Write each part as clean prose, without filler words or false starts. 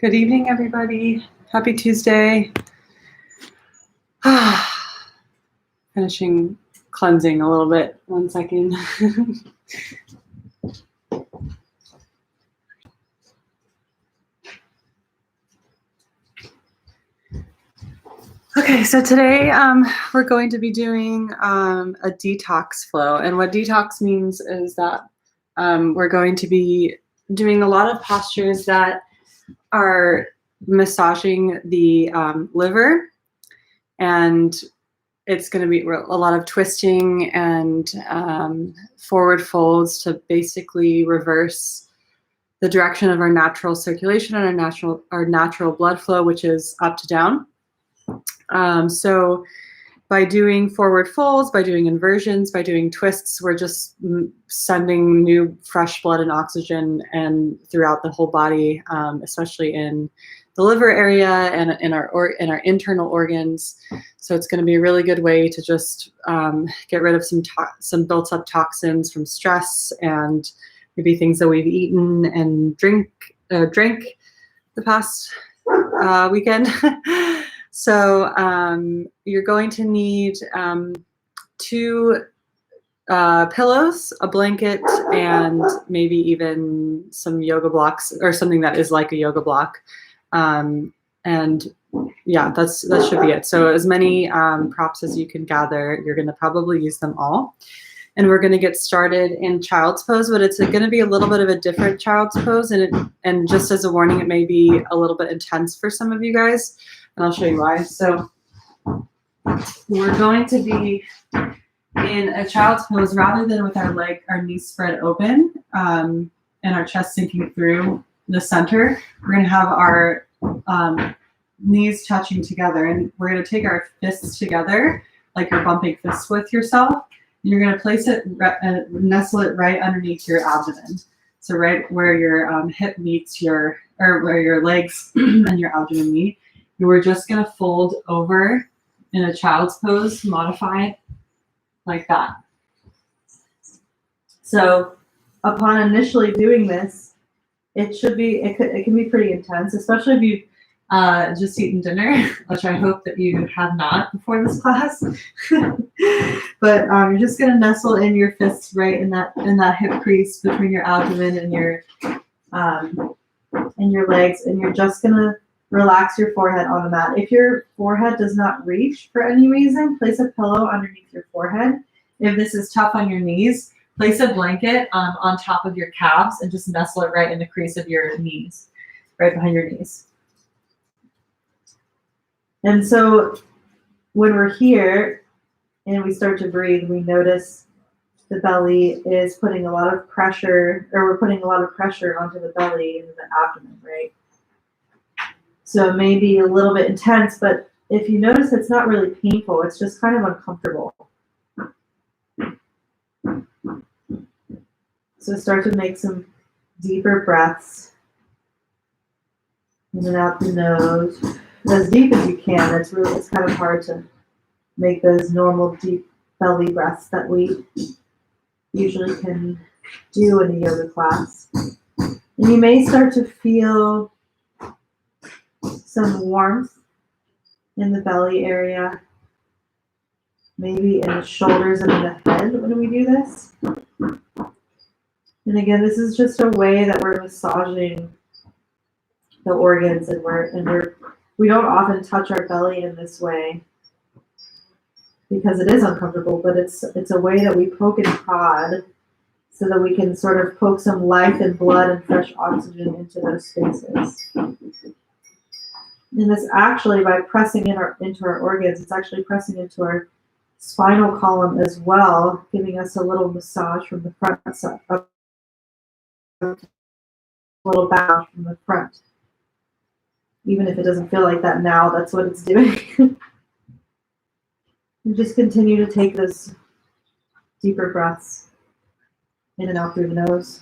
Good evening, everybody. Happy Tuesday. Finishing cleansing a little bit. 1 second. Okay, so today we're going to be doing a detox flow. And what detox means is that we're going to be doing a lot of postures that are massaging the liver, and it's going to be a lot of twisting and forward folds to basically reverse the direction of our natural circulation and our natural blood flow, which is up to down. So by doing forward folds, by doing inversions, by doing twists, we're just sending new fresh blood and oxygen and throughout the whole body, especially in the liver area and in our internal organs. So it's going to be a really good way to just get rid of some built up toxins from stress and maybe things that we've eaten and drank the past weekend. So you're going to need 2 pillows, a blanket, and maybe even some yoga blocks or something that is like a yoga block. And yeah, that should be it. So as many props as you can gather, you're going to probably use them all. And we're going to get started in child's pose, but it's going to be a little bit of a different child's pose. And just as a warning, it may be a little bit intense for some of you guys. And I'll show you why. So we're going to be in a child's pose rather than with our knees spread open and our chest sinking through the center. We're going to have our knees touching together, and we're going to take our fists together like you're bumping fists with yourself. You're going to place it, nestle it right underneath your abdomen. So right where your hip meets where your legs and your abdomen meet. We're just going to fold over in a child's pose, modified like that. So upon initially doing this, it can be pretty intense, especially if you've just eaten dinner, which I hope that you have not before this class. But you're just going to nestle in your fists right in that hip crease between your abdomen and your legs, and you're just going to relax your forehead on the mat. If your forehead does not reach for any reason, place a pillow underneath your forehead. If this is tough on your knees, place a blanket on top of your calves and just nestle it right in the crease of your knees, right behind your knees. And so when we're here and we start to breathe, we notice the belly is putting a lot of pressure, or we're putting a lot of pressure onto the belly and the abdomen, right? So it may be a little bit intense, but if you notice, it's not really painful. It's just kind of uncomfortable. So start to make some deeper breaths in and out the nose, as deep as you can. It's kind of hard to make those normal deep belly breaths that we usually can do in a yoga class. And you may start to feel some warmth in the belly area, maybe in the shoulders and in the head when we do this. And again, this is just a way that we're massaging the organs, and we don't often touch our belly in this way because it is uncomfortable, but it's a way that we poke and prod so that we can sort of poke some life and blood and fresh oxygen into those spaces. And this actually, by pressing into our organs, it's actually pressing into our spinal column as well, giving us a little massage from the front side, a little bounce from the front. Even if it doesn't feel like that now, that's what it's doing. And just continue to take those deeper breaths in and out through the nose.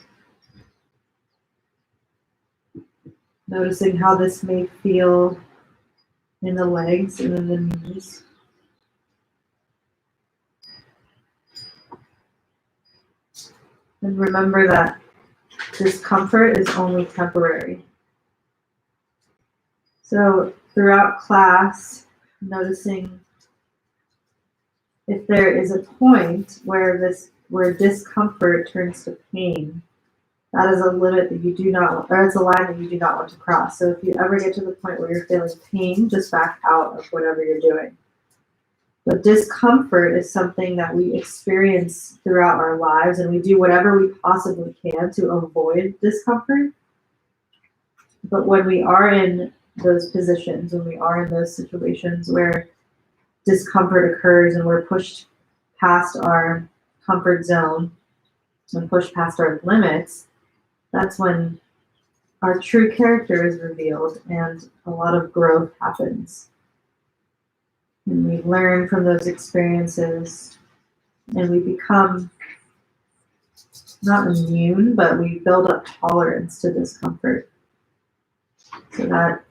Noticing how this may feel in the legs and in the knees. And remember that discomfort is only temporary. So throughout class, noticing if there is a point where discomfort turns to pain, that is a limit that you do not, or it's a line that you do not want to cross. So if you ever get to the point where you're feeling pain, just back out of whatever you're doing. But discomfort is something that we experience throughout our lives, and we do whatever we possibly can to avoid discomfort. But when we are in those positions, when we are in those situations where discomfort occurs and we're pushed past our comfort zone and pushed past our limits, that's when our true character is revealed and a lot of growth happens. And we learn from those experiences and we become not immune, but we build up tolerance to discomfort. So that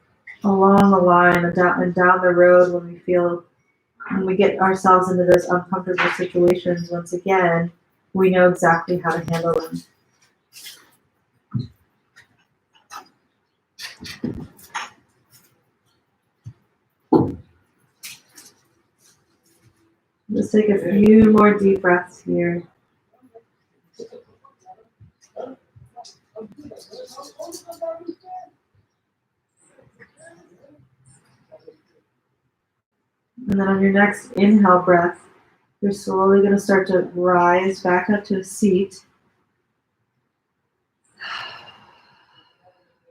along the line and down the road, when we get ourselves into those uncomfortable situations, once again, we know exactly how to handle them. Let's take a few more deep breaths here. And then on your next inhale breath, you're slowly going to start to rise back up to a seat.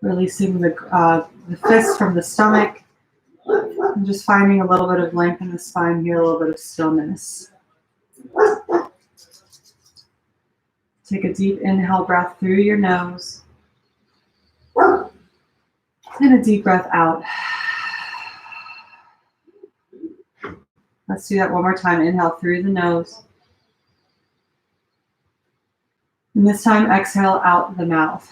Releasing the fist from the stomach. And just finding a little bit of length in the spine here, a little bit of stillness. Take a deep inhale breath through your nose. And a deep breath out. Let's do that one more time. Inhale through the nose. And this time, exhale out the mouth.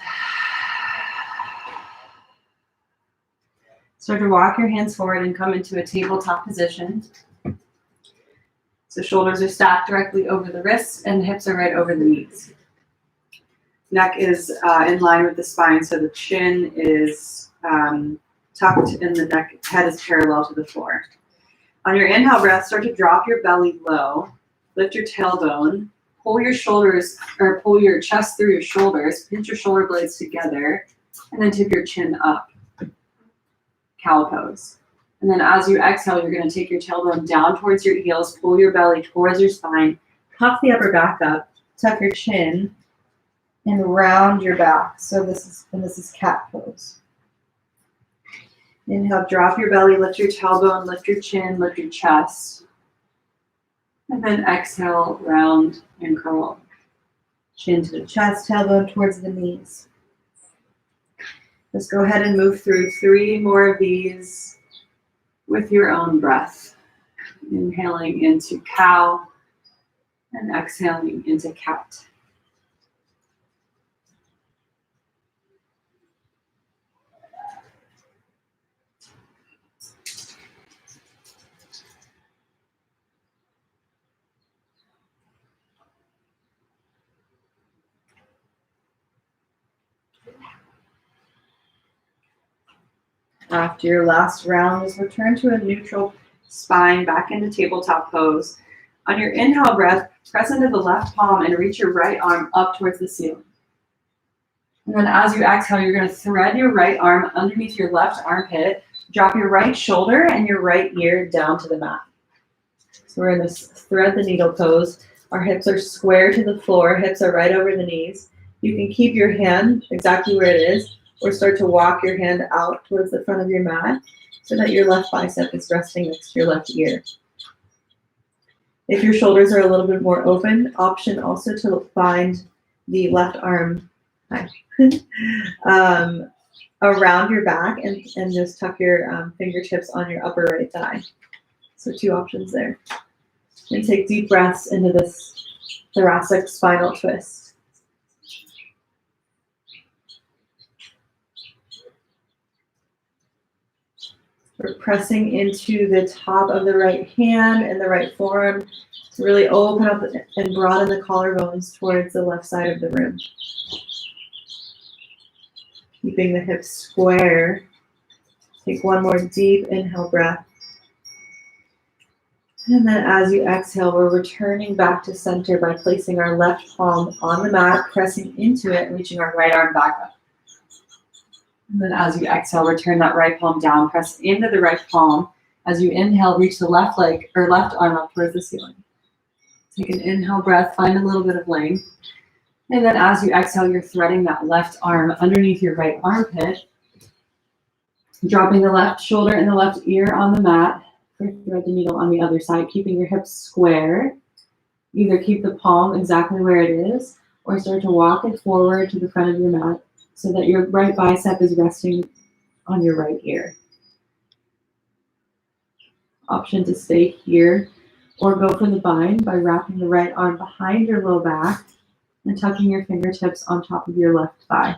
Start to walk your hands forward and come into a tabletop position. So shoulders are stacked directly over the wrists and the hips are right over the knees. Neck is in line with the spine, so the chin is tucked and the head is parallel to the floor. On your inhale breath, start to drop your belly low, lift your tailbone, pull your chest through your shoulders, pinch your shoulder blades together, and then tip your chin up. Cow pose. And then as you exhale, you're going to take your tailbone down towards your heels, pull your belly towards your spine, puff the upper back up, tuck your chin, and round your back. So this is cat pose. Inhale, drop your belly, lift your tailbone, lift your chin, lift your chest. And then exhale, round and curl. Chin to the chest, tailbone towards the knees. Let's go ahead and move through 3 more of these with your own breath. Inhaling into cow and exhaling into cat. After your last round, just return to a neutral spine, back into tabletop pose. On your inhale breath, press into the left palm and reach your right arm up towards the ceiling. And then as you exhale, you're going to thread your right arm underneath your left armpit, drop your right shoulder and your right ear down to the mat. So we're in this thread the needle pose. Our hips are square to the floor, hips are right over the knees. You can keep your hand exactly where it is, or start to walk your hand out towards the front of your mat so that your left bicep is resting next to your left ear. If your shoulders are a little bit more open, option also to find the left arm around your back and just tuck your fingertips on your upper right thigh. So 2 options there. And take deep breaths into this thoracic spinal twist. We're pressing into the top of the right hand and the right forearm to really open up and broaden the collarbones towards the left side of the room. Keeping the hips square Take one more deep inhale breath. And then as you exhale, we're returning back to center by placing our left palm on the mat, pressing into it, and reaching our right arm back up. And then as you exhale, return that right palm down, press into the right palm. As you inhale, reach the left leg or left arm up towards the ceiling. Take an inhale breath, find a little bit of length. And then as you exhale, you're threading that left arm underneath your right armpit, dropping the left shoulder and the left ear on the mat. Thread the needle on the other side, keeping your hips square. Either keep the palm exactly where it is, or start to walk it forward to the front of your mat so that your right bicep is resting on your right ear. Option to stay here or go for the bind by wrapping the right arm behind your low back and tucking your fingertips on top of your left thigh.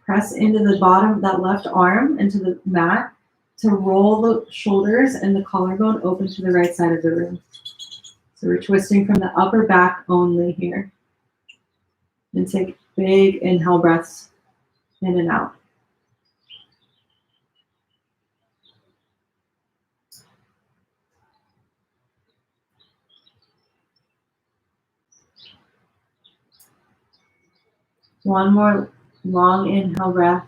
Press into the bottom of that left arm into the mat to roll the shoulders and the collarbone open to the right side of the room. So we're twisting from the upper back only here. And take big inhale breaths in and out. One more long inhale breath.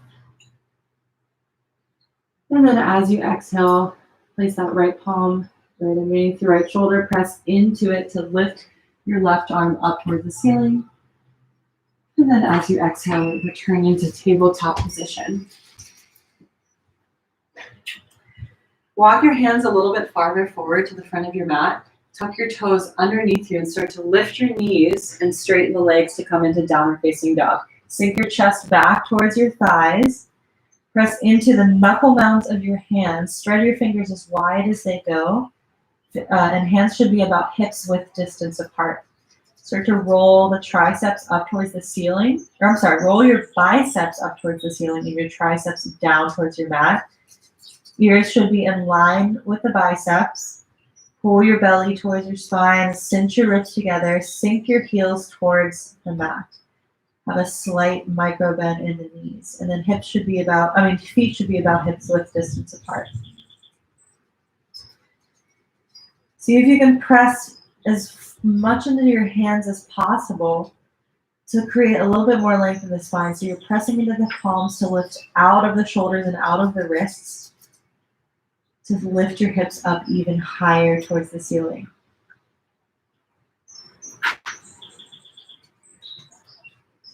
And then as you exhale, place that right palm right underneath your right shoulder, press into it to lift your left arm up toward the ceiling. And then as you exhale, return into tabletop position. Walk your hands a little bit farther forward to the front of your mat. Tuck your toes underneath you and start to lift your knees and straighten the legs to come into downward facing dog. Sink your chest back towards your thighs. Press into the knuckle mounds of your hands. Spread your fingers as wide as they go. And hands should be about hips width distance apart. Start to roll the triceps up towards the ceiling. Roll your biceps up towards the ceiling and your triceps down towards your mat. Ears should be in line with the biceps. Pull your belly towards your spine. Cinch your ribs together. Sink your heels towards the mat. Have a slight micro bend in the knees. And then feet should be about hips width distance apart. See if you can press as much into your hands as possible to create a little bit more length in the spine. So you're pressing into the palms to lift out of the shoulders and out of the wrists to lift your hips up even higher towards the ceiling.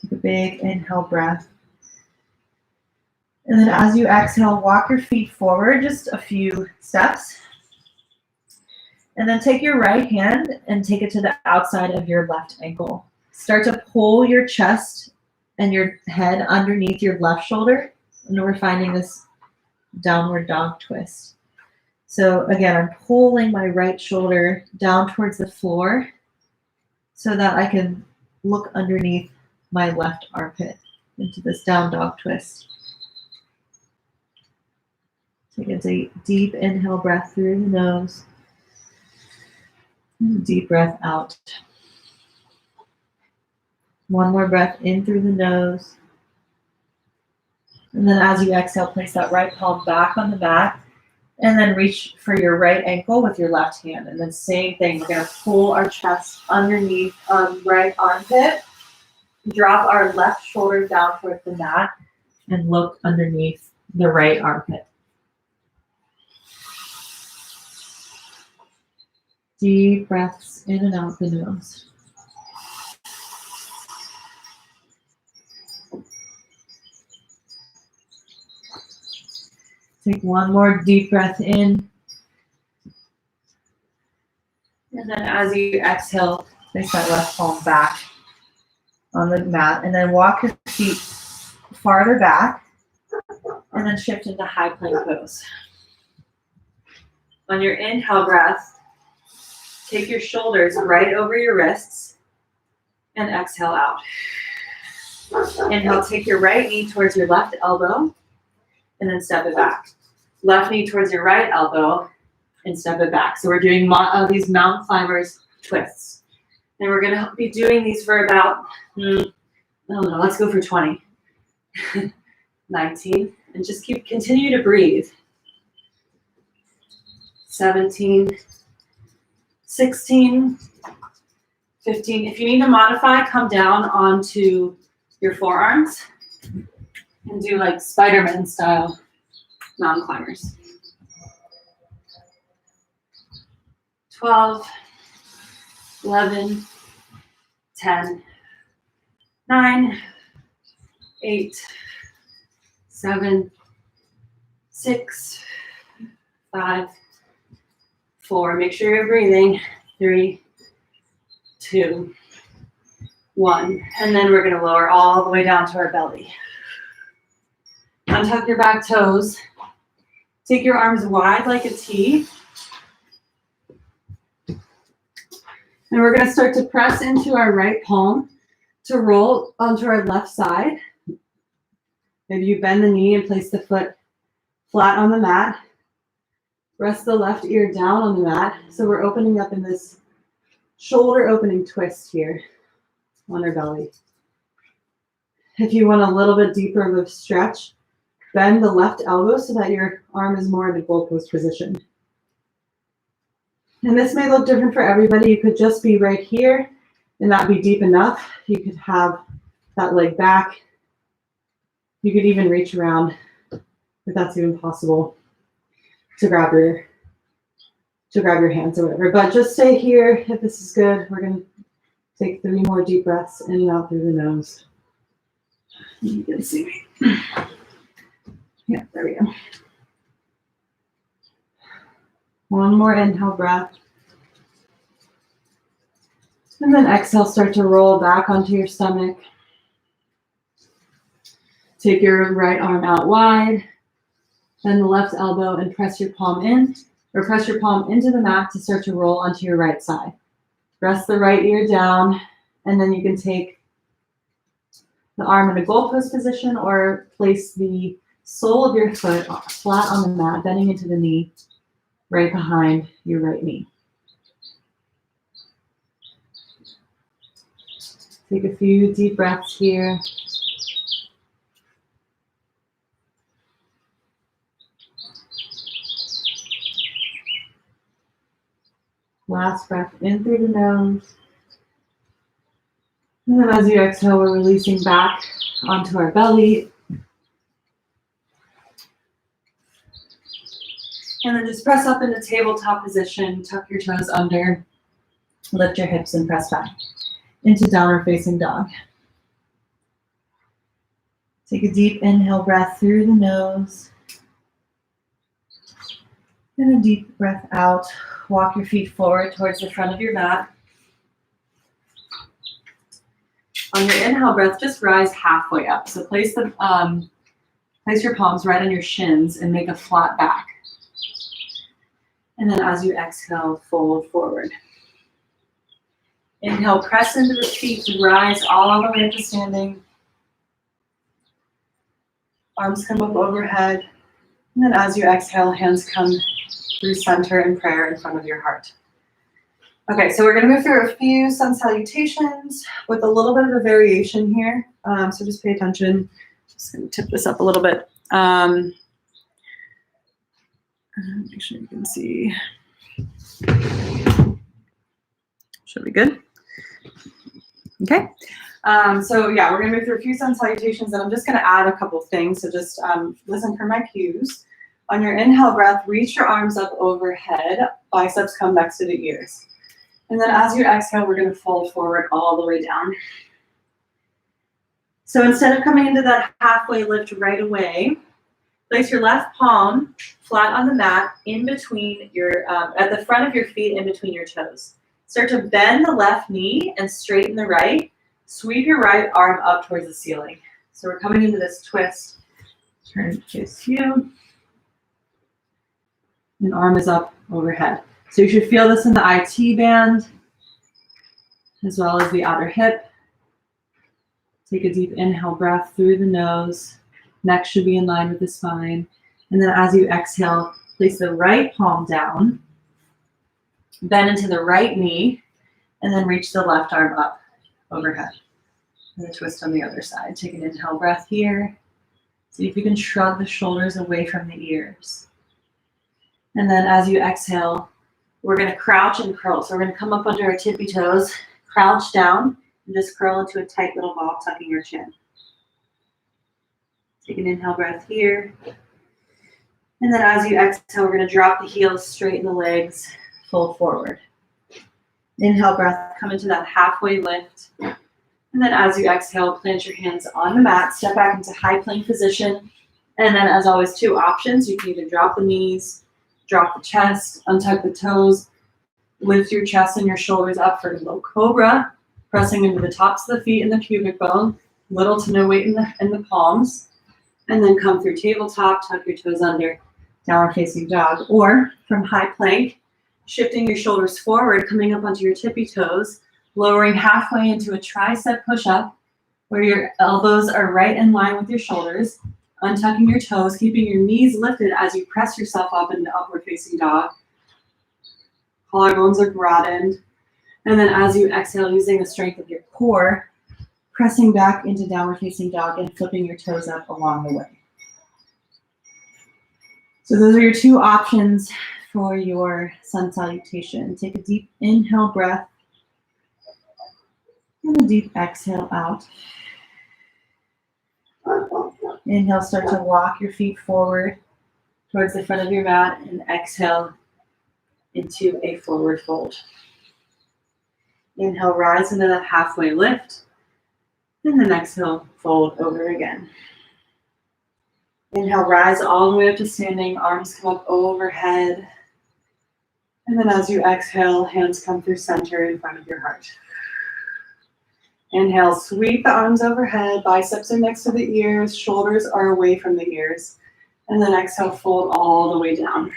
Take a big inhale breath. And then as you exhale, walk your feet forward just a few steps. And then take your right hand and take it to the outside of your left ankle. Start to pull your chest and your head underneath your left shoulder. And we're finding this downward dog twist. So again, I'm pulling my right shoulder down towards the floor so that I can look underneath my left armpit into this down dog twist. Take a deep inhale breath through the nose. And a deep breath out. One more breath in through the nose. And then as you exhale, place that right palm back on the mat. And then reach for your right ankle with your left hand. And then same thing, we're gonna pull our chest underneath our right armpit. Drop our left shoulder down towards the mat and look underneath the right armpit. Deep breaths in and out the nose. Take one more deep breath in. And then as you exhale, place that left palm back on the mat. And then walk your feet farther back. And then shift into high plank pose. On your inhale breath, take your shoulders right over your wrists. And exhale out. Inhale, take your right knee towards your left elbow. And then step it back. Left knee towards your right elbow and step it back. So we're doing these mountain climbers twists. And we're going to be doing these for about, let's go for 20. 19, And just continue to breathe. 17, 16, 15. If you need to modify, come down onto your forearms and do like Spider-Man style mountain climbers. 12, 11, 10, 9, 8, 7, 6, 5, 4. Make sure you're breathing. 3, 2, 1. And then we're going to lower all the way down to our belly. Untuck your back toes. Take your arms wide like a T. And we're going to start to press into our right palm to roll onto our left side. Maybe you bend the knee and place the foot flat on the mat. Rest the left ear down on the mat. So we're opening up in this shoulder opening twist here on our belly. If you want a little bit deeper of a stretch, bend the left elbow so that your arm is more in the goalpost position. And this may look different for everybody. You could just be right here and not be deep enough. You could have that leg back. You could even reach around, if that's even possible, to grab your hands or whatever. But just stay here if this is good. We're going to take 3 more deep breaths in and out through the nose. You can see me. Yeah, there we go. One more inhale breath. And then exhale, start to roll back onto your stomach. Take your right arm out wide. Bend the left elbow and press your palm in, or press your palm into the mat to start to roll onto your right side. Rest the right ear down, and then you can take the arm in a goalpost position or place the sole of your foot flat on the mat, bending into the knee right behind your right knee. Take a few deep breaths here. Last breath in through the nose. And then as you exhale, we're releasing back onto our belly. And then just press up into tabletop position, tuck your toes under, lift your hips and press back into downward facing dog. Take a deep inhale breath through the nose. And a deep breath out. Walk your feet forward towards the front of your mat. On your inhale breath, just rise halfway up. So place your palms right on your shins and make a flat back. And then as you exhale, fold forward. Inhale, press into the feet to rise all the way up to standing. Arms come up overhead. And then as you exhale, hands come through center in prayer in front of your heart. Okay, so we're going to move through a few sun salutations with a little bit of a variation here. So just pay attention. Just going to tip this up a little bit. Make sure you can see. Should be good. Okay. So yeah, we're going to move through a few sun salutations, and I'm just going to add a couple things. So just listen for my cues. On your inhale breath, reach your arms up overhead. Biceps come next to the ears. And then as you exhale, we're going to fold forward all the way down. So instead of coming into that halfway lift right away, place your left palm flat on the mat in between your, at the front of your feet in between your toes. Start to bend the left knee and straighten the right. Sweep your right arm up towards the ceiling. So we're coming into this twist. Turn to face you. And arm is up overhead. So you should feel this in the IT band, as well as the outer hip. Take a deep inhale breath through the nose. Neck should be in line with the spine. And then as you exhale, place the right palm down, bend into the right knee, and then reach the left arm up overhead. And a twist on the other side. Take an inhale breath here. See if you can shrug the shoulders away from the ears. And then as you exhale, we're going to crouch and curl. So we're going to come up under our tippy toes, crouch down, and just curl into a tight little ball, tucking your chin. Take an inhale breath here. And then as you exhale, we're going to drop the heels, straighten the legs, fold forward. Inhale breath, come into that halfway lift. And then as you exhale, plant your hands on the mat, step back into high plank position. And then as always, two options. You can either drop the knees, drop the chest, untuck the toes, lift your chest and your shoulders up for low cobra, pressing into the tops of the feet and the pubic bone, little to no weight in the palms. And then come through tabletop, tuck your toes under, downward facing dog. Or from high plank, shifting your shoulders forward, coming up onto your tippy toes, lowering halfway into a tricep push-up, where your elbows are right in line with your shoulders, untucking your toes, keeping your knees lifted as you press yourself up into upward facing dog. Collarbones are broadened. And then as you exhale, using the strength of your core, pressing back into downward facing dog and flipping your toes up along the way. So those are your two options for your sun salutation. Take a deep inhale breath and a deep exhale out. Inhale, start to walk your feet forward towards the front of your mat, and exhale into a forward fold. Inhale, rise into that halfway lift, and then exhale, fold over again. Inhale, rise all the way up to standing, arms come up overhead. And then as you exhale, hands come through center in front of your heart. Inhale, sweep the arms overhead, biceps are next to the ears, shoulders are away from the ears. And then exhale, fold all the way down.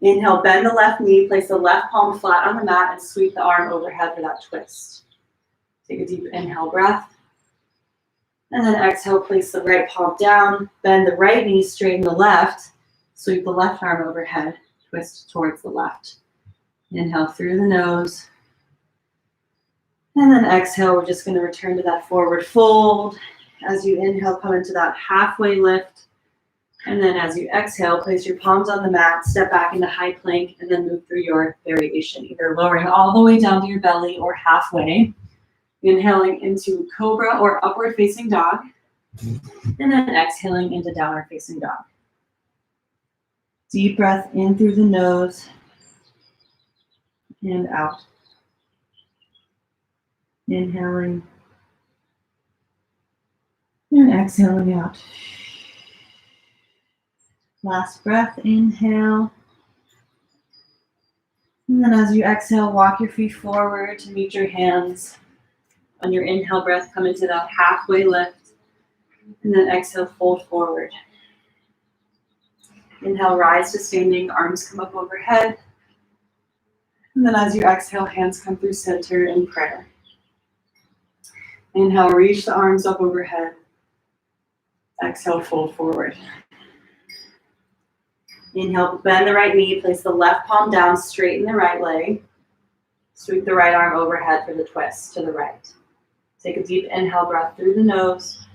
Inhale, bend the left knee, place the left palm flat on the mat, and sweep the arm overhead for that twist. Take a deep inhale breath. And then exhale, place the right palm down, bend the right knee, straighten the left, sweep the left arm overhead, twist towards the left. Inhale through the nose. And then exhale, we're just going to return to that forward fold. As you inhale, come into that halfway lift. And then as you exhale, place your palms on the mat, step back into high plank, and then move through your variation, either lowering all the way down to your belly or halfway. Inhaling into cobra or upward facing dog. And then exhaling into downward facing dog. Deep breath in through the nose and out. Inhaling and exhaling out. Last breath, inhale. And then as you exhale, walk your feet forward to meet your hands. On your inhale breath, come into that halfway lift. And then exhale, fold forward. Inhale, rise to standing, arms come up overhead. And then as you exhale, hands come through center in prayer. Inhale, reach the arms up overhead. Exhale, fold forward. Inhale, bend the right knee, place the left palm down, straighten the right leg. Sweep the right arm overhead for the twist to the right. Take a deep inhale breath through the nose.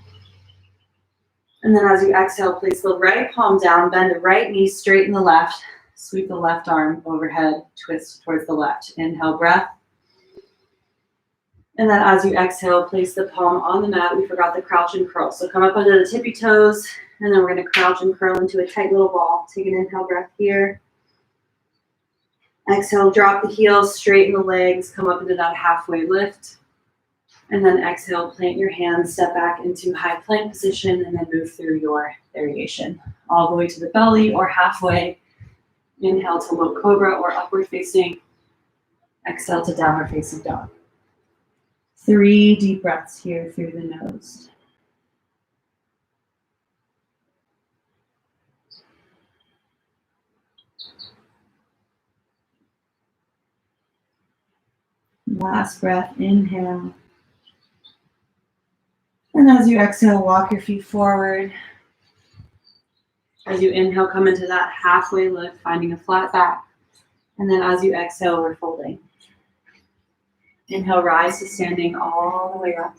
And then as you exhale, place the right palm down, bend the right knee, straighten the left. Sweep the left arm overhead, twist towards the left. Inhale, breath. And then as you exhale, place the palm on the mat. We forgot the crouch and curl. So come up under the tippy toes, and then we're going to crouch and curl into a tight little ball. Take an inhale breath here. Exhale, drop the heels, straighten the legs, come up into that halfway lift. And then exhale, plant your hands, step back into high plank position, and then move through your variation. All the way to the belly or halfway. Inhale to low cobra or upward facing. Exhale to downward facing dog. 3 deep breaths here through the nose. Last breath, inhale. And as you exhale, walk your feet forward. As you inhale, come into that halfway lift, finding a flat back. And then as you exhale, we're folding. Inhale, rise to standing all the way up.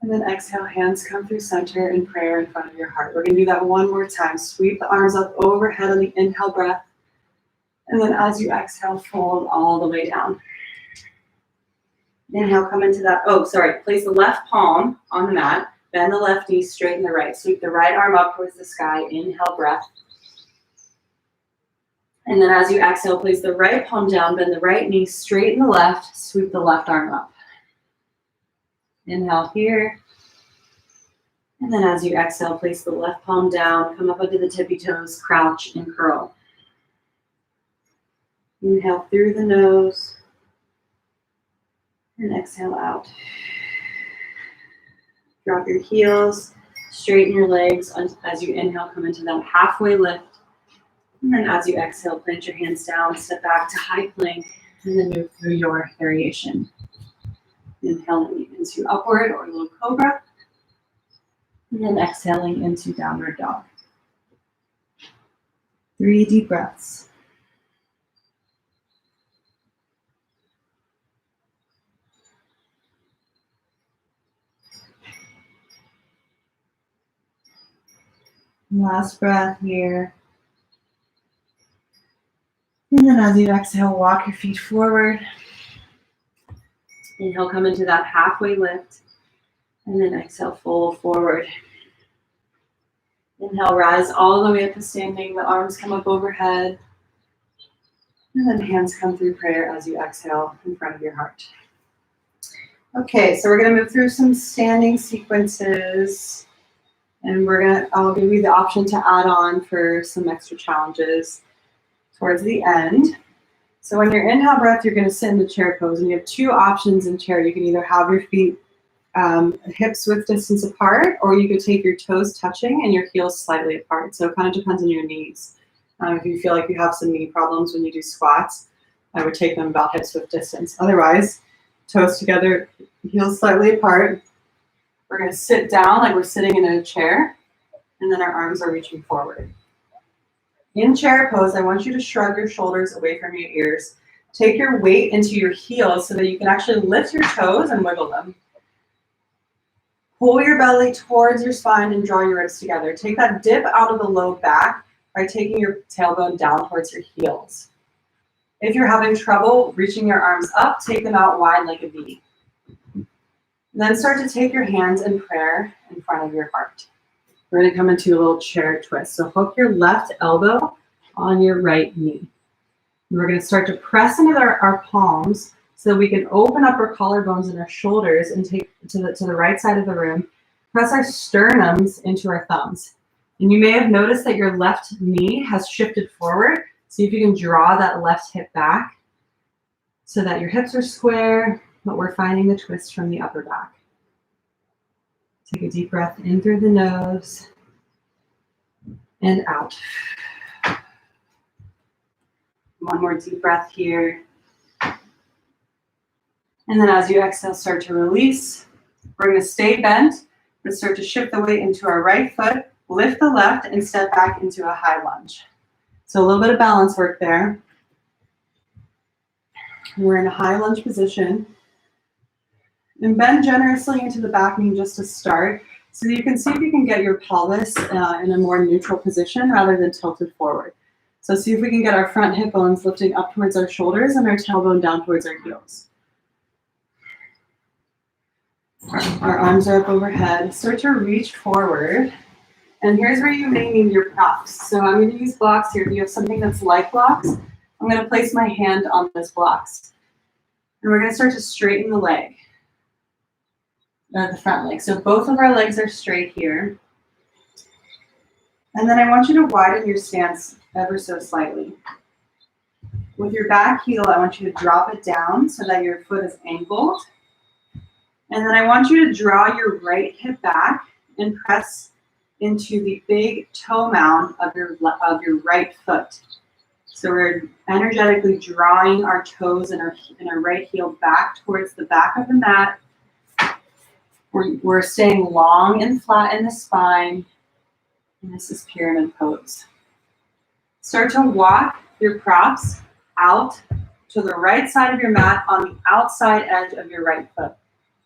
And then exhale, hands come through center in prayer in front of your heart. We're going to do that one more time. Sweep the arms up overhead on the inhale breath. And then as you exhale, fold all the way down. Inhale, come into that. Oh, sorry. Place the left palm on the mat. Bend the left knee, straighten the right. Sweep the right arm up towards the sky. Inhale, breath. And then as you exhale, place the right palm down, bend the right knee, straighten the left, sweep the left arm up. Inhale here. And then as you exhale, place the left palm down, come up onto the tippy toes, crouch and curl. Inhale through the nose. And exhale out. Drop your heels, straighten your legs as you inhale, come into that halfway lift. And then as you exhale, plant your hands down, step back to high plank, and then move through your variation. Inhaling into upward or low cobra. And then exhaling into downward dog. 3 deep breaths. Last breath here. And then as you exhale, walk your feet forward. Inhale, come into that halfway lift. And then exhale, fold forward. Inhale, rise all the way up to standing. The arms come up overhead. And then hands come through prayer as you exhale in front of your heart. Okay, so we're going to move through some standing sequences. And I'll give you the option to add on for some extra challenges towards the end. So on your inhale breath, you're going to sit in the chair pose, and you have 2 options in chair. You can either have your feet hips width distance apart, or you could take your toes touching and your heels slightly apart. So it kind of depends on your knees. If you feel like you have some knee problems when you do squats, I would take them about hips width distance. Otherwise, toes together, heels slightly apart. We're going to sit down like we're sitting in a chair, and then our arms are reaching forward. In chair pose, I want you to shrug your shoulders away from your ears. Take your weight into your heels so that you can actually lift your toes and wiggle them. Pull your belly towards your spine and draw your ribs together. Take that dip out of the low back by taking your tailbone down towards your heels. If you're having trouble reaching your arms up, take them out wide like a V. Then start to take your hands in prayer in front of your heart. We're going to come into a little chair twist. So hook your left elbow on your right knee. And we're going to start to press into our palms so that we can open up our collarbones and our shoulders and take to the right side of the room. Press our sternums into our thumbs. And you may have noticed that your left knee has shifted forward. See if you can draw that left hip back so that your hips are square, but we're finding the twist from the upper back. Take a deep breath in through the nose and out. One more deep breath here. And then as you exhale, start to release. We're going to stay bent, but start to shift the weight into our right foot, lift the left, and step back into a high lunge. So a little bit of balance work there. We're in a high lunge position. And bend generously into the back knee just to start, so that you can see if you can get your pelvis in a more neutral position rather than tilted forward. So see if we can get our front hip bones lifting up towards our shoulders and our tailbone down towards our heels. Our arms are up overhead. Start to reach forward. And here's where you may need your props. So I'm going to use blocks here. If you have something that's like blocks, I'm going to place my hand on those blocks. And we're going to start to straighten the leg. The front leg. So both of our legs are straight here. And then I want you to widen your stance ever so slightly. With your back heel, I want you to drop it down so that your foot is angled. And then I want you to draw your right hip back and press into the big toe mound of your right foot. So we're energetically drawing our toes and our right heel back towards the back of the mat. We're staying long and flat in the spine, and this is pyramid pose. Start to walk your props out to the right side of your mat on the outside edge of your right foot,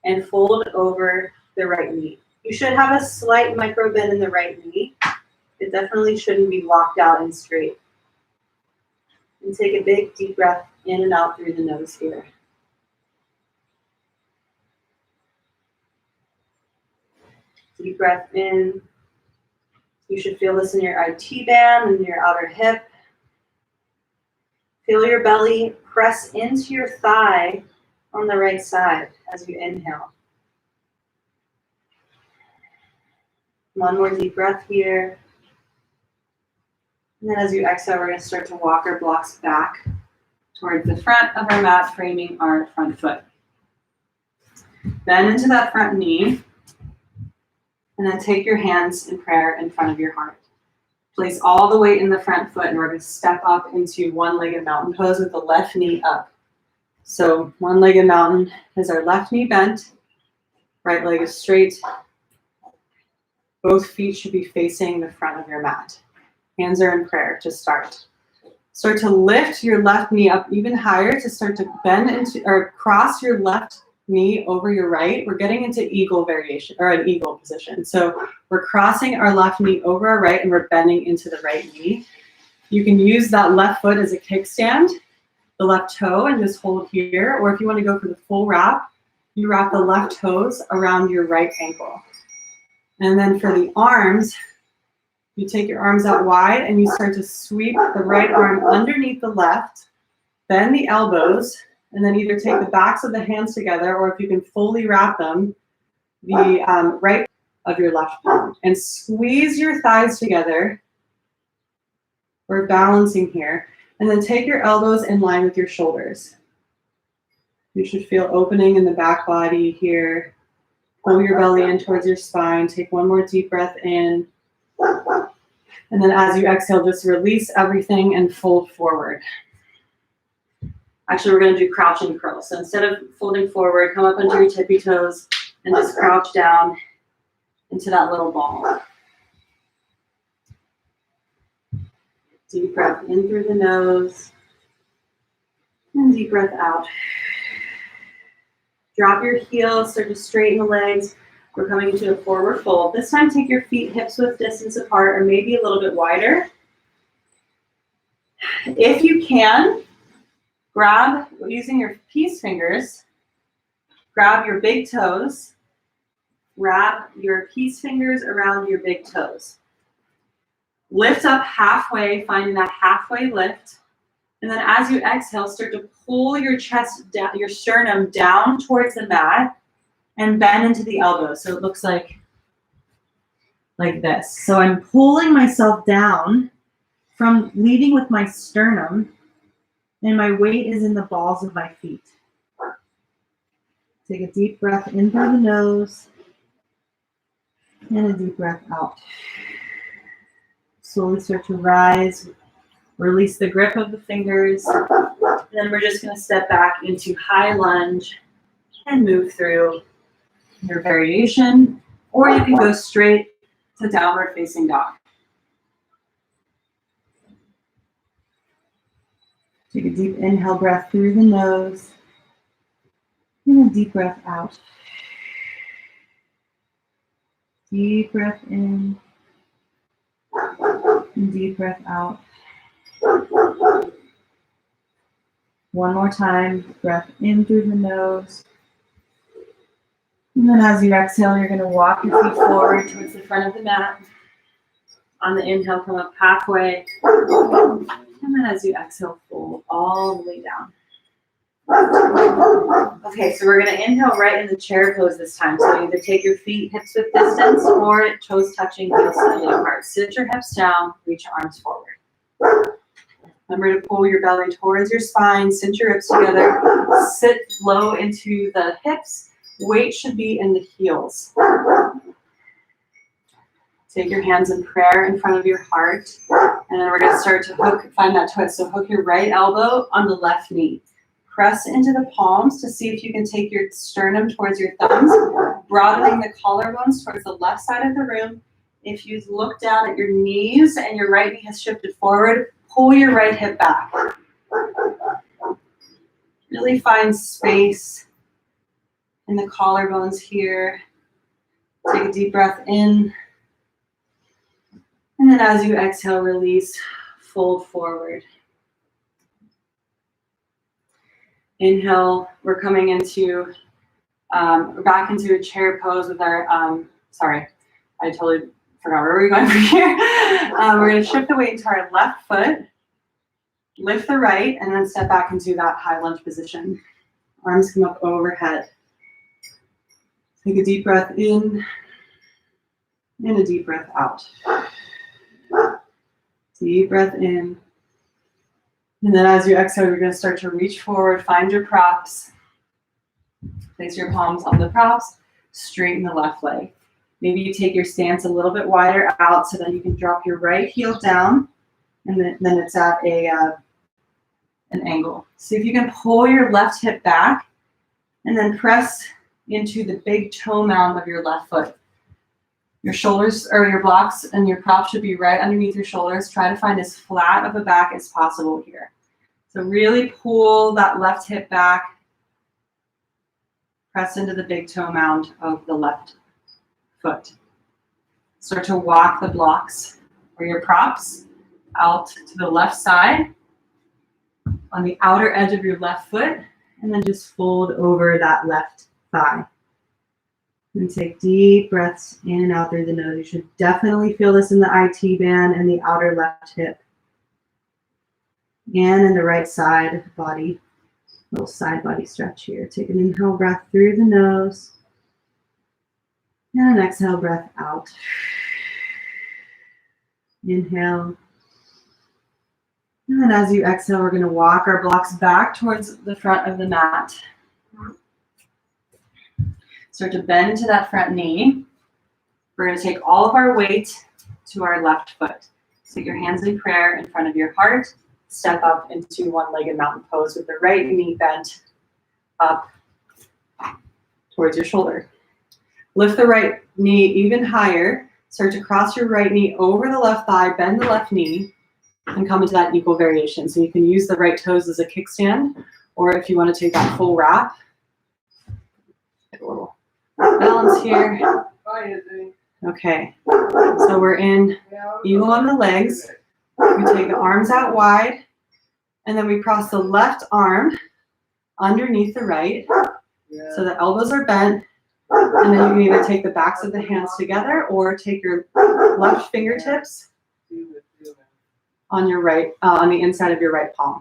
and fold over the right knee. You should have a slight micro bend in the right knee. It definitely shouldn't be locked out and straight. And take a big deep breath in and out through the nose here. Deep breath in. You should feel this in your IT band and your outer hip. Feel your belly press into your thigh on the right side as you inhale. One more deep breath here. And then as you exhale, we're going to start to walk our blocks back towards the front of our mat, framing our front foot. Bend into that front knee. And then take your hands in prayer in front of your heart. Place all the weight in the front foot, and we're going to step up into one-legged mountain pose with the left knee up. So one-legged mountain is our left knee bent, right leg is straight. Both feet should be facing the front of your mat. Hands are in prayer to start. Start to lift your left knee up even higher to start to bend into or cross your left knee over your right. We're getting into eagle variation or an eagle position. So we're crossing our left knee over our right and we're bending into the right knee. You can use that left foot as a kickstand, the left toe, and just hold here. Or if you want to go for the full wrap, you wrap the left toes around your right ankle. And then for the arms, you take your arms out wide and you start to sweep the right arm underneath the left, bend the elbows, and then either take the backs of the hands together, or if you can fully wrap them, the right of your left palm. And squeeze your thighs together. We're balancing here. And then take your elbows in line with your shoulders. You should feel opening in the back body here. Pull your belly in towards your spine. Take one more deep breath in. And then as you exhale, just release everything and fold forward. Actually, we're going to do crouch and curl. So instead of folding forward, come up onto your tippy toes and just crouch down into that little ball. Deep breath in through the nose and deep breath out. Drop your heels, start to straighten the legs. We're coming into a forward fold. This time, take your feet hip-width distance apart or maybe a little bit wider. If you can, grab, using your peace fingers, grab your big toes, wrap your peace fingers around your big toes. Lift up halfway, finding that halfway lift. And then as you exhale, start to pull your chest down, your sternum down towards the mat and bend into the elbows. So it looks like this. So I'm pulling myself down from leading with my sternum, and my weight is in the balls of my feet. Take a deep breath in through the nose and a deep breath out. Slowly start to rise. Release the grip of the fingers. And then we're just going to step back into high lunge and move through your variation. Or you can go straight to downward facing dog. Take a deep inhale breath through the nose and a deep breath out. Deep breath in and deep breath out. One more time, breath in through the nose. And then as you exhale, you're going to walk your feet forward towards the front of the mat. On the inhale, come up halfway. And then as you exhale, fold all the way down. Okay, so we're going to inhale right in the chair pose this time. So either take your feet hips width distance or toes touching, heels slightly apart. Sit your hips down, reach your arms forward. Remember to pull your belly towards your spine, cinch your hips together, sit low into the hips. Weight should be in the heels. Take your hands in prayer in front of your heart, and then we're going to start to find that twist. So hook your right elbow on the left knee. Press into the palms to see if you can take your sternum towards your thumbs, broadening the collarbones towards the left side of the room. If you look down at your knees and your right knee has shifted forward, pull your right hip back. Really find space in the collarbones here. Take a deep breath in. And then as you exhale, release, fold forward. Inhale, we're coming into, back into a chair pose with our, sorry, I totally forgot where we're going from here. We're gonna shift the weight into our left foot, lift the right, and then step back into that high lunge position. Arms come up overhead. Take a deep breath in, and a deep breath out. Deep breath in. And then as you exhale, you're going to start to reach forward, find your props. Place your palms on the props, straighten the left leg. Maybe you take your stance a little bit wider out so that you can drop your right heel down, and then it's at an angle. See if you can pull your left hip back, and then press into the big toe mound of your left foot. Your shoulders or your blocks and your props should be right underneath your shoulders. Try to find as flat of a back as possible here. So really pull that left hip back. Press into the big toe mound of the left foot. Start to walk the blocks or your props out to the left side on the outer edge of your left foot, and then just fold over that left thigh. And take deep breaths in and out through the nose. You should definitely feel this in the IT band and the outer left hip. And in the right side of the body. Little side body stretch here. Take an inhale breath through the nose. And an exhale breath out. Inhale. And then as you exhale, we're going to walk our blocks back towards the front of the mat. Start to bend to that front knee. We're going to take all of our weight to our left foot. Take your hands in prayer in front of your heart. Step up into one-legged mountain pose with the right knee bent up towards your shoulder. Lift the right knee even higher. Start to cross your right knee over the left thigh, bend the left knee, and come into that equal variation. So you can use the right toes as a kickstand, or if you want to take that full wrap, get a little balance here. Okay, so we're in eagle on the legs. We take the arms out wide, and then we cross the left arm underneath the right, so the elbows are bent, and then you can either take the backs of the hands together or take your left fingertips on your right, on the inside of your right palm.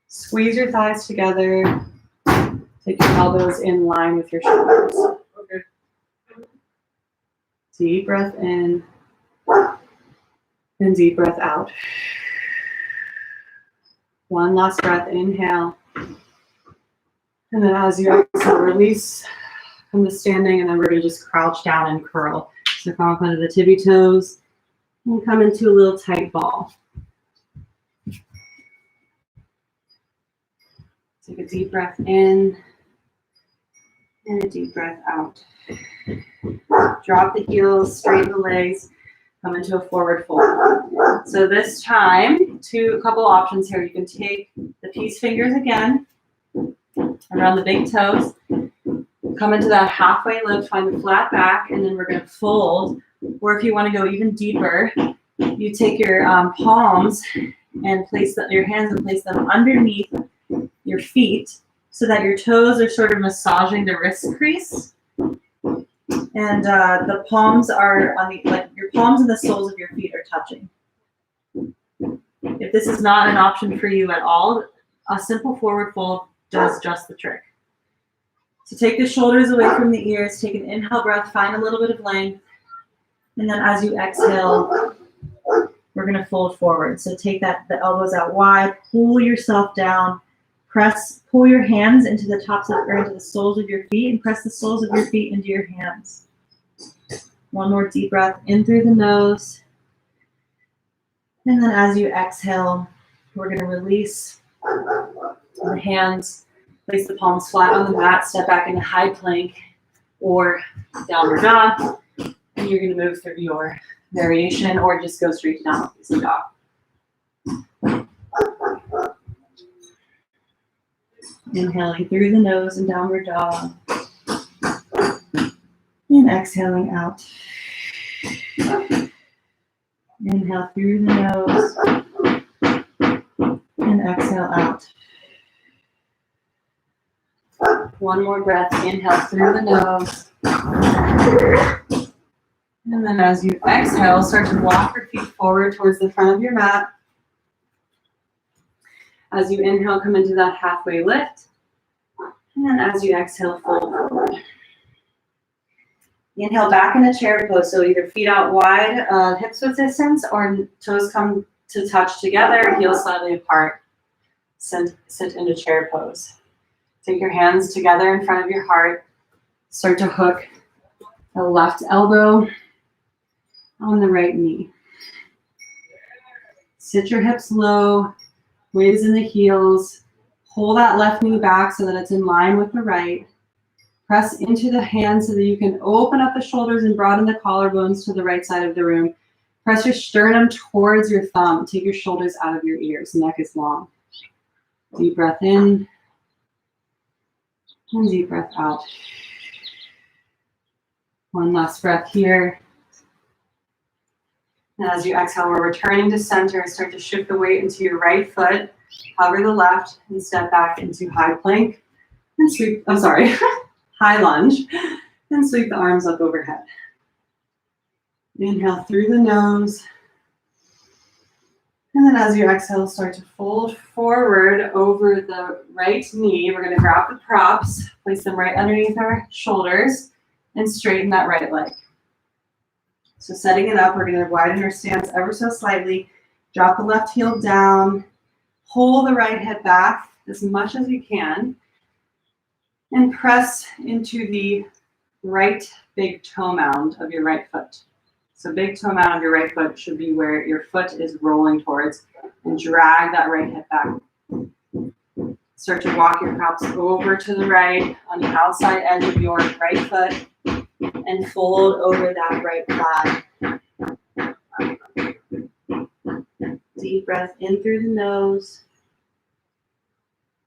Squeeze your thighs together. Take your elbows in line with your shoulders. Okay. Deep breath in and deep breath out. One last breath, inhale. And then as you exhale, release from the standing, and then we're going to just crouch down and curl. So come up under the tippy toes and come into a little tight ball. Take a deep breath in and a deep breath out. Drop the heels, straighten the legs, come into a forward fold. So this time, a couple options here. You can take the peace fingers again around the big toes, come into that halfway lift, find the flat back, and then we're going to fold. Or if you want to go even deeper, you take your palms and place your hands and place them underneath your feet so that your toes are sort of massaging the wrist crease. And the palms are on your palms and the soles of your feet are touching. If this is not an option for you at all, a simple forward fold does just the trick. So take the shoulders away from the ears, take an inhale breath, find a little bit of length, and then as you exhale, we're going to fold forward. So take the elbows out wide, pull yourself down, pull your hands into the into the soles of your feet, and press the soles of your feet into your hands. One more deep breath in through the nose. And then as you exhale, we're going to release the hands, place the palms flat on the mat, step back into high plank or downward dog. And you're going to move through your variation or just go straight to downward facing dog. Inhaling through the nose and downward dog. exhaling out. Inhale through the nose and exhale out. One more breath. Inhale through the nose. And then as you exhale, start to walk your feet forward towards the front of your mat. As you inhale, come into that halfway lift. And then as you exhale, fold forward. Inhale back into chair pose. So either feet out wide, hips width distance, or toes come to touch together, heels slightly apart. Sit into chair pose. Take your hands together in front of your heart. Start to hook the left elbow on the right knee. Sit your hips low, weight is in the heels. Pull that left knee back so that it's in line with the right. Press into the hands so that you can open up the shoulders and broaden the collarbones to the right side of the room. Press your sternum towards your thumb. Take your shoulders out of your ears. Neck is long. Deep breath in and deep breath out. One last breath here. And as you exhale, we're returning to center. Start to shift the weight into your right foot. Hover the left and step back into high plank and sweep, high lunge, and sweep the arms up overhead. Inhale through the nose. And then as you exhale, start to fold forward over the right knee. We're going to grab the props, place them right underneath our shoulders, and straighten that right leg. So setting it up, we're going to widen our stance ever so slightly. Drop the left heel down. Pull the right hip back as much as you can. And press into the right big toe mound of your right foot. So big toe mound of your right foot should be where your foot is rolling towards. And drag that right hip back. Start to walk your props over to the right on the outside edge of your right foot. And fold over that right thigh. Deep breath in through the nose.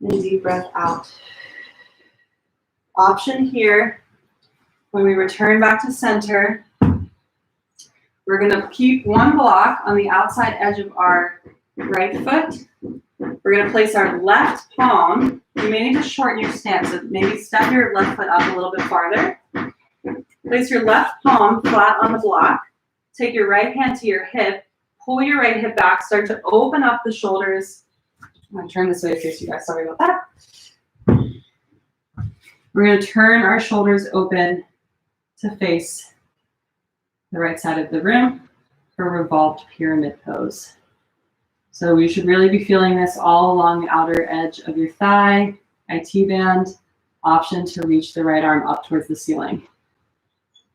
And deep breath out. Option here, when we return back to center, we're going to keep one block on the outside edge of our right foot. We're going to place our left palm. You may need to shorten your stance, so maybe step your left foot up a little bit farther. Place your left palm flat on the block. Take your right hand to your hip. Pull your right hip back. Start to open up the shoulders. I'm going to turn this way in case you guys, sorry about that. We're going to turn our shoulders open to face the right side of the room for revolved pyramid pose. So we should really be feeling this all along the outer edge of your thigh, IT band, option to reach the right arm up towards the ceiling.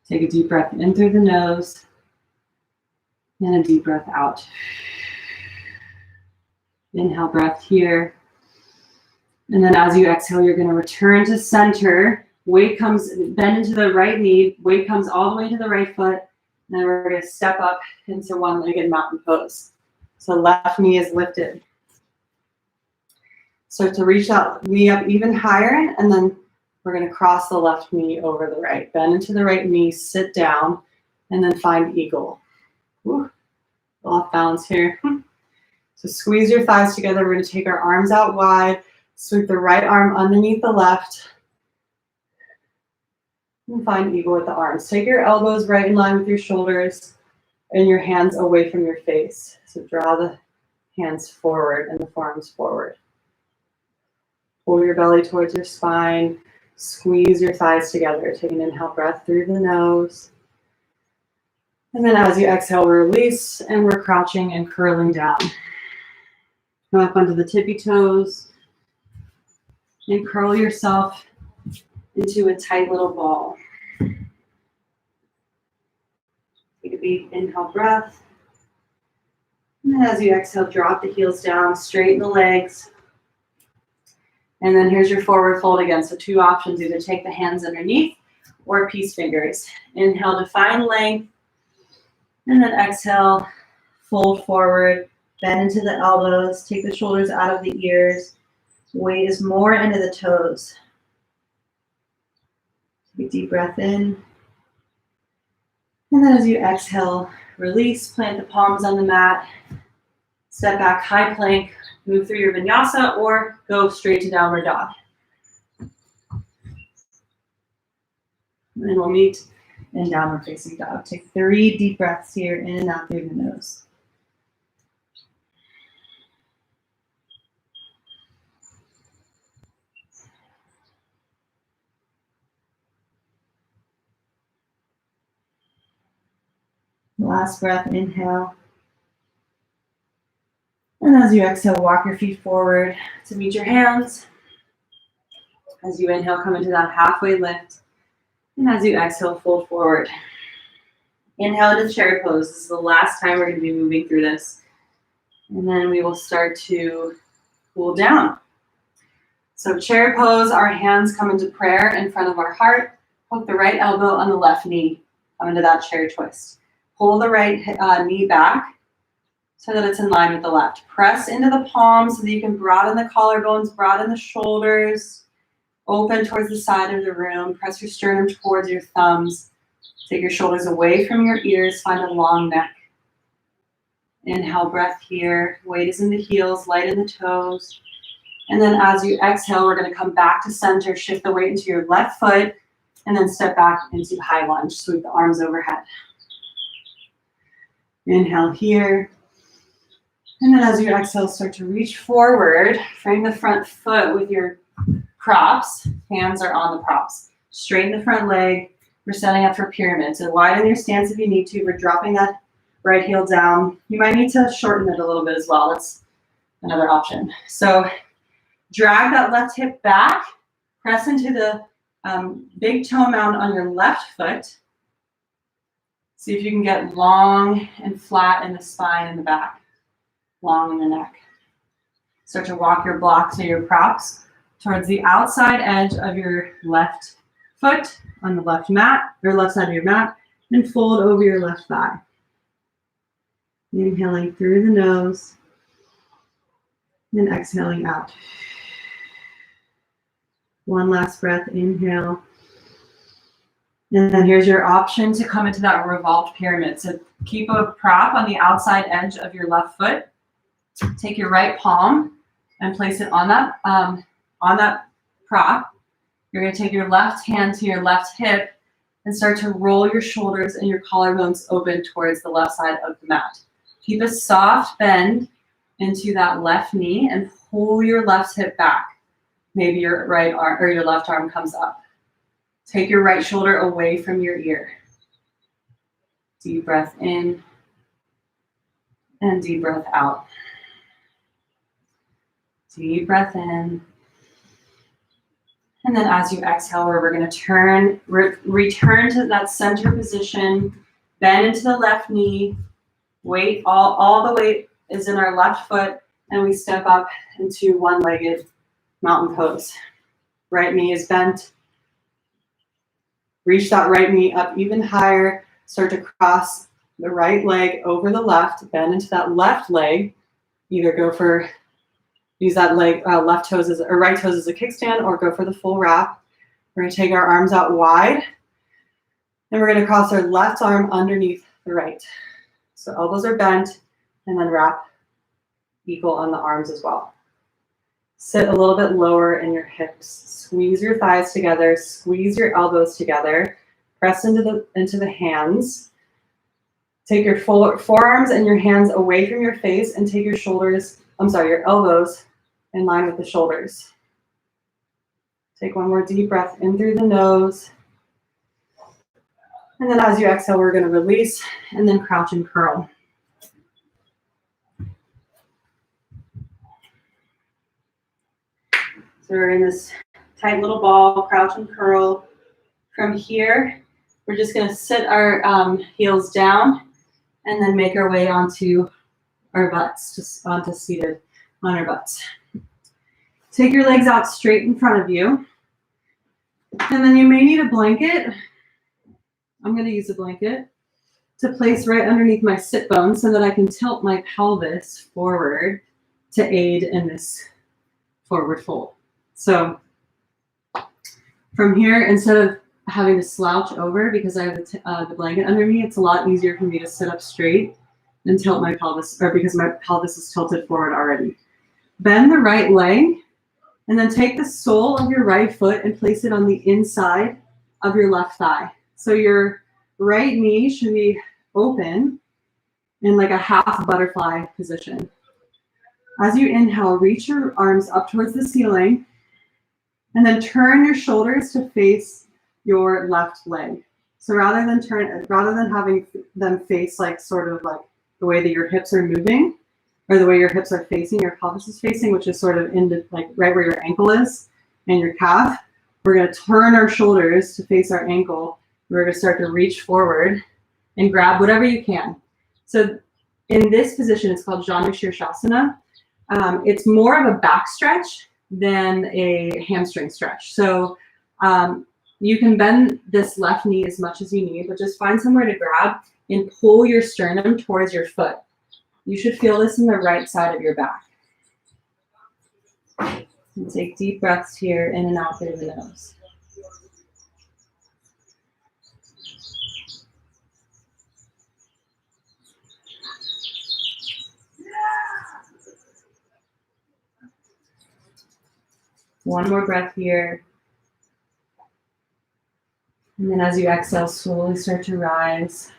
Take a deep breath in through the nose and a deep breath out. Inhale, breath here. And then as you exhale, you're going to return to center. Weight comes, bend into the right knee. Weight comes all the way to the right foot. And then we're going to step up into one-legged mountain pose. So left knee is lifted. Start to reach that knee up even higher. And then we're going to cross the left knee over the right. Bend into the right knee, sit down, and then find eagle. Whew. Off balance here. So squeeze your thighs together. We're going to take our arms out wide. Sweep the right arm underneath the left. And find eagle with the arms. Take your elbows right in line with your shoulders and your hands away from your face. So draw the hands forward and the forearms forward. Pull your belly towards your spine. Squeeze your thighs together. Take an inhale breath through the nose. And then as you exhale, release, and we're crouching and curling down. Come up onto the tippy toes. And curl yourself into a tight little ball. Take a deep inhale breath. And as you exhale, drop the heels down, straighten the legs. And then here's your forward fold again. So two options, either take the hands underneath or peace fingers. Inhale to find length. And then exhale, fold forward, bend into the elbows, take the shoulders out of the ears. Weight is more into the toes. Take a deep breath in And then as you exhale, release, plant the palms on the mat, step back, high plank, move through your vinyasa, or go straight to downward dog. And then we'll meet in downward facing dog. Take 3 deep breaths here, in and out through the nose. Last breath, inhale. And as you exhale, walk your feet forward to meet your hands. As you inhale, come into that halfway lift. And as you exhale, fold forward. Inhale into chair pose. This is the last time we're going to be moving through this. And then we will start to cool down. So chair pose, our hands come into prayer in front of our heart. Hook the right elbow on the left knee. Come into that chair twist. Pull the right knee back so that it's in line with the left. Press into the palms so that you can broaden the collarbones, broaden the shoulders. Open towards the side of the room. Press your sternum towards your thumbs. Take your shoulders away from your ears. Find a long neck. Inhale, breath here. Weight is in the heels, light in the toes. And then as you exhale, we're going to come back to center. Shift the weight into your left foot. And then step back into high lunge. Sweep the arms overhead. Inhale here. And then as you exhale, start to reach forward. Frame the front foot with your props. Hands are on the props. Straighten the front leg. We're setting up for pyramid. So widen your stance if you need to. We're dropping that right heel down. You might need to shorten it a little bit as well. That's another option. So drag that left hip back. Press into the big toe mound on your left foot. See if you can get long and flat in the spine and the back. Long in the neck. Start to walk your blocks or your props towards the outside edge of your left foot on the left mat, or left side of your mat, and fold over your left thigh. Inhaling through the nose, and exhaling out. One last breath, inhale. And then here's your option to come into that revolved pyramid. So keep a prop on the outside edge of your left foot. Take your right palm and place it on that prop. You're going to take your left hand to your left hip and start to roll your shoulders and your collarbones open towards the left side of the mat. Keep a soft bend into that left knee and pull your left hip back. Maybe your right arm or your left arm comes up. Take your right shoulder away from your ear. Deep breath in and deep breath out. Deep breath in. And then as you exhale, we're going to return to that center position, bend into the left knee, weight, all the weight is in our left foot, and we step up into one-legged mountain pose. Right knee is bent. Reach that right knee up even higher. Start to cross the right leg over the left, bend into that left leg. Either go for use that leg, left toes as, or right toes as a kickstand, or go for the full wrap. We're going to take our arms out wide, and we're going to cross our left arm underneath the right. So elbows are bent, and then wrap equal on the arms as well. Sit a little bit lower in your hips. Squeeze your thighs together. Squeeze your elbows together. Press into the hands. Take your forearms and your hands away from your face, and take your your elbows in line with the shoulders. Take one more deep breath in through the nose. And then as you exhale, we're going to release and then crouch and curl. So we're in this tight little ball, crouch and curl. From here, we're just going to sit our heels down and then make our way onto our butts, just onto seated on our butts. Take your legs out straight in front of you. And then you may need a blanket. I'm going to use a blanket to place right underneath my sit bone so that I can tilt my pelvis forward to aid in this forward fold. So from here, instead of having to slouch over because I have the blanket under me. It's a lot easier for me to sit up straight and tilt my pelvis, or because my pelvis is tilted forward already. Bend the right leg, and then take the sole of your right foot and place it on the inside of your left thigh. So your right knee should be open in like a half butterfly position. As you inhale, reach your arms up towards the ceiling, and then turn your shoulders to face your left leg. So rather than having them face like sort of like the way that your hips are moving, or the way your hips are facing, your pelvis is facing, which is sort of like right where your ankle is and your calf, we're going to turn our shoulders to face our ankle. We're going to start to reach forward and grab whatever you can. So in this position, it's called Janu Shirshasana. It's more of a back stretch than a hamstring stretch. So you can bend this left knee as much as you need, but just find somewhere to grab and pull your sternum towards your foot. You should feel this in the right side of your back. And take deep breaths here, in and out through the nose. One more breath here. And then as you exhale, slowly start to rise.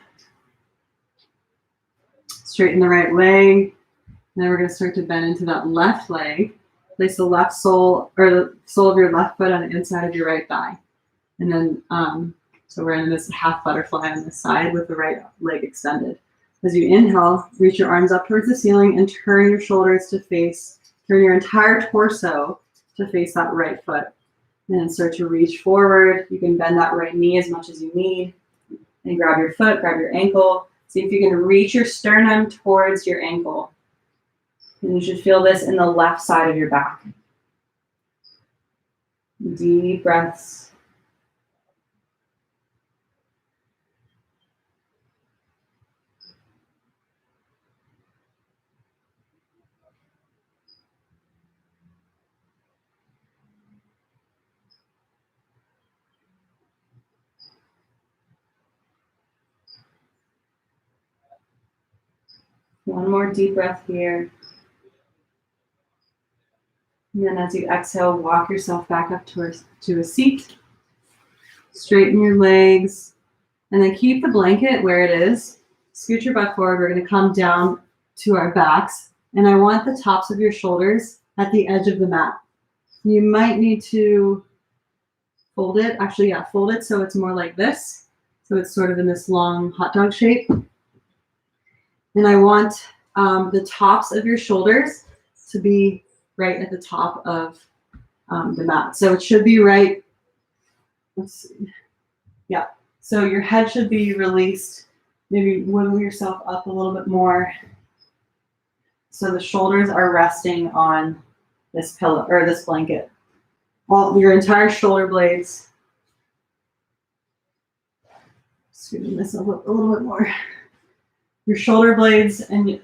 Straighten the right leg. Now we're going to start to bend into that left leg. Place the left sole, or the sole of your left foot on the inside of your right thigh. And then, so we're in this half butterfly on this side with the right leg extended. As you inhale, reach your arms up towards the ceiling and turn your shoulders to face, turn your entire torso to face that right foot. And then start to reach forward. You can bend that right knee as much as you need. And grab your foot, grab your ankle. See if you can reach your sternum towards your ankle. And you should feel this in the left side of your back. Deep breaths. One more deep breath here. And then as you exhale, walk yourself back up to a seat. Straighten your legs. And then keep the blanket where it is. Scoot your butt forward. We're going to come down to our backs. And I want the tops of your shoulders at the edge of the mat. You might need to fold it. Actually, yeah, fold it so it's more like this. So it's sort of in this long hot dog shape. And I want the tops of your shoulders to be right at the top of the mat. So it should be right. Let's see. Yeah. So your head should be released. Maybe wiggle yourself up a little bit more. So the shoulders are resting on this pillow or this blanket. All your entire shoulder blades. Scooting this a little bit more. Your shoulder blades and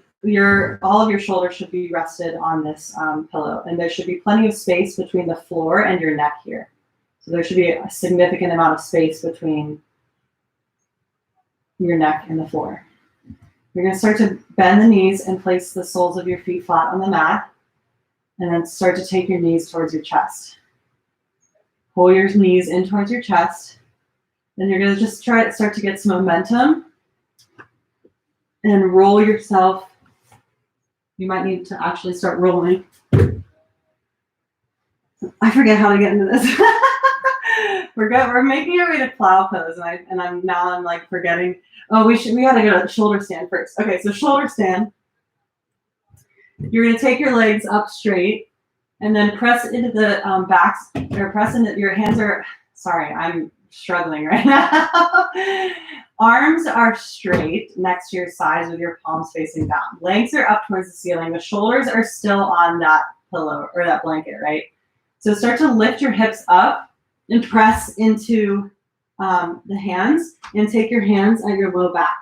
all of your shoulders should be rested on this pillow, and there should be plenty of space between the floor and your neck here. So there should be a significant amount of space between your neck and the floor. You're going to start to bend the knees and place the soles of your feet flat on the mat, and then start to take your knees towards your chest. Pull your knees in towards your chest. Then you're going to just start to get some momentum and roll yourself. You might need to actually start rolling. I forget how to get into this. We're making our way to plow pose, and I'm like forgetting. Oh, we gotta go to shoulder stand first. Okay, so shoulder stand. You're gonna take your legs up straight, and then press into the backs, or press into your hands are. Sorry, I'm struggling right now. Arms are straight next to your sides with your palms facing down. Legs are up towards the ceiling. The shoulders are still on that pillow or that blanket, right? So start to lift your hips up and press into the hands, and take your hands at your low back.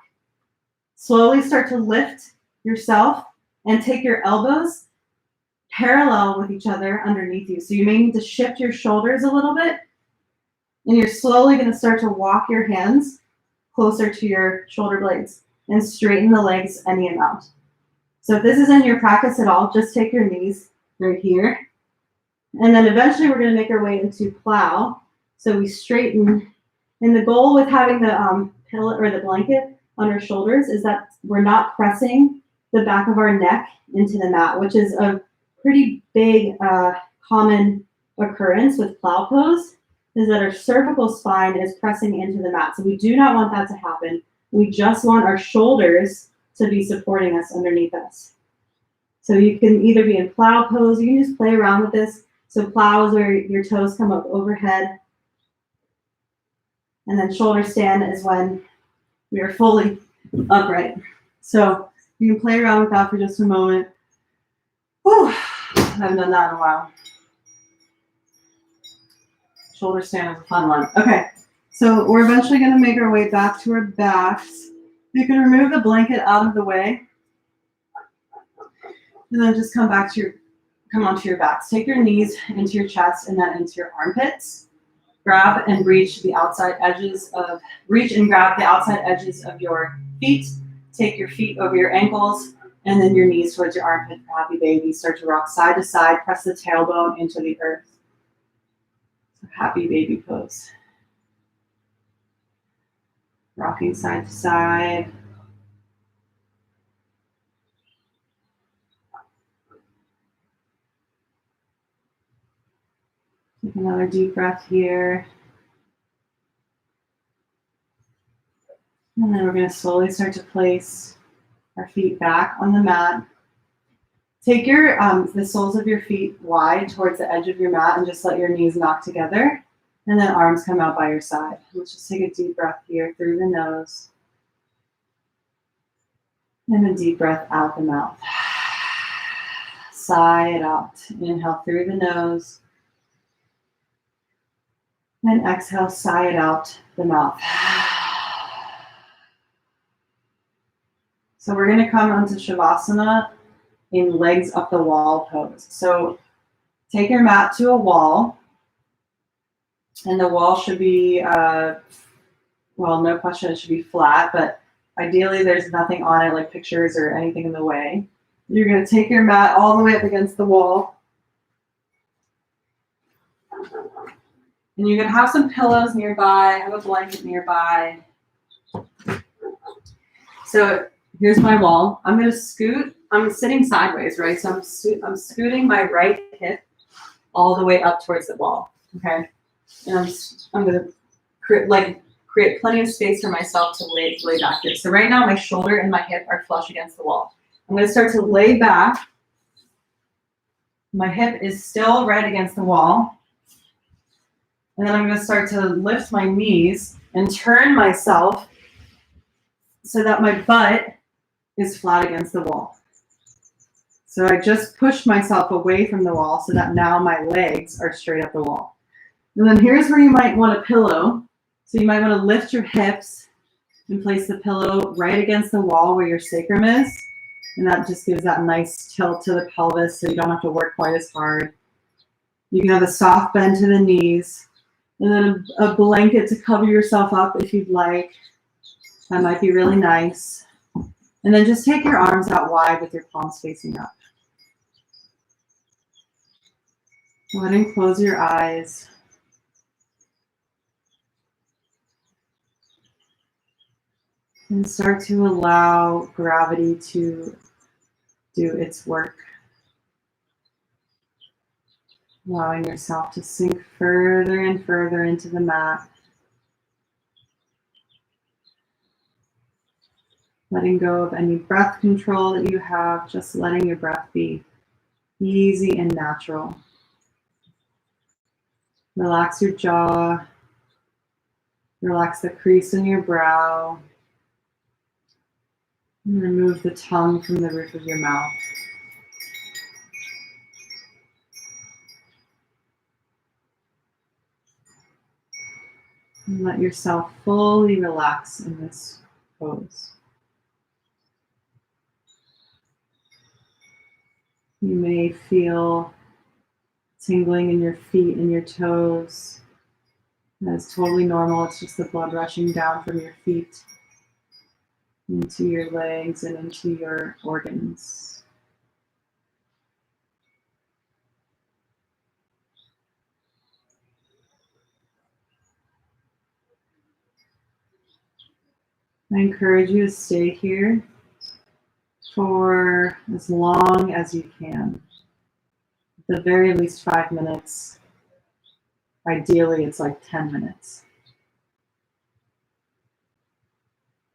Slowly start to lift yourself and take your elbows parallel with each other underneath you. So you may need to shift your shoulders a little bit And you're slowly going to start to walk your hands closer to your shoulder blades and straighten the legs any amount. So if this isn't your practice at all, just take your knees right here. And then eventually we're going to make our way into plow. So we straighten. And the goal with having the pillow or the blanket on our shoulders is that we're not pressing the back of our neck into the mat, which is a pretty big common occurrence with plow pose, is that our cervical spine is pressing into the mat. So we do not want that to happen. We just want our shoulders to be supporting us underneath us. So you can either be in plow pose, you can just play around with this. So plow is where your toes come up overhead. And then shoulder stand is when we are fully upright. So you can play around with that for just a moment. Whew, I haven't done that in a while. Shoulder stand is a fun one. Okay, so we're eventually going to make our way back to our backs. You can remove the blanket out of the way. And then just come onto your backs. Take your knees into your chest and then into your armpits. Grab and reach and grab the outside edges of your feet. Take your feet over your ankles and then your knees towards your armpit for happy baby. Start to rock side to side. Press the tailbone into the earth. So happy baby pose. Rocking side to side. Take another deep breath here. And then we're going to slowly start to place our feet back on the mat. Take your the soles of your feet wide towards the edge of your mat and just let your knees knock together. And then arms come out by your side. Let's just take a deep breath here through the nose. And a deep breath out the mouth. Sigh it out. Inhale through the nose. And exhale, sigh it out the mouth. So we're going to come onto Shavasana in legs up the wall pose. So take your mat to a wall. And the wall should be, no question, it should be flat, but ideally there's nothing on it like pictures or anything in the way. You're going to take your mat all the way up against the wall. And you can have some pillows nearby, have a blanket nearby. So here's my wall. I'm going to scoot. I'm sitting sideways, right? So I'm scooting my right hip all the way up towards the wall, okay? And I'm going to create plenty of space for myself to lay back here. So right now my shoulder and my hip are flush against the wall. I'm going to start to lay back. My hip is still right against the wall. And then I'm going to start to lift my knees and turn myself so that my butt is flat against the wall. So I just pushed myself away from the wall so that now my legs are straight up the wall. And then here's where you might want a pillow. So you might want to lift your hips and place the pillow right against the wall where your sacrum is. And that just gives that nice tilt to the pelvis so you don't have to work quite as hard. You can have a soft bend to the knees. And then a blanket to cover yourself up if you'd like. That might be really nice. And then just take your arms out wide with your palms facing up. Go ahead and close your eyes. And start to allow gravity to do its work. Allowing yourself to sink further and further into the mat. Letting go of any breath control that you have, just letting your breath be easy and natural. Relax your jaw. Relax the crease in your brow. And remove the tongue from the roof of your mouth. And let yourself fully relax in this pose. You may feel tingling in your feet and your toes. That's totally normal. It's just the blood rushing down from your feet into your legs and into your organs. I encourage you to stay here for as long as you can. At the very least 5 minutes. Ideally, it's like 10 minutes.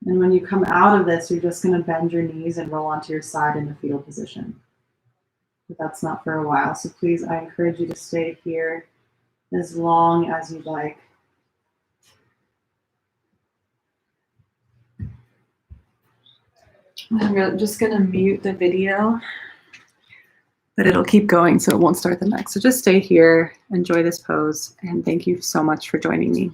And when you come out of this, you're just going to bend your knees and roll onto your side in the fetal position. But that's not for a while. So please, I encourage you to stay here as long as you'd like. I'm just going to mute the video, but it'll keep going, so it won't start the next. So just stay here, enjoy this pose, and thank you so much for joining me.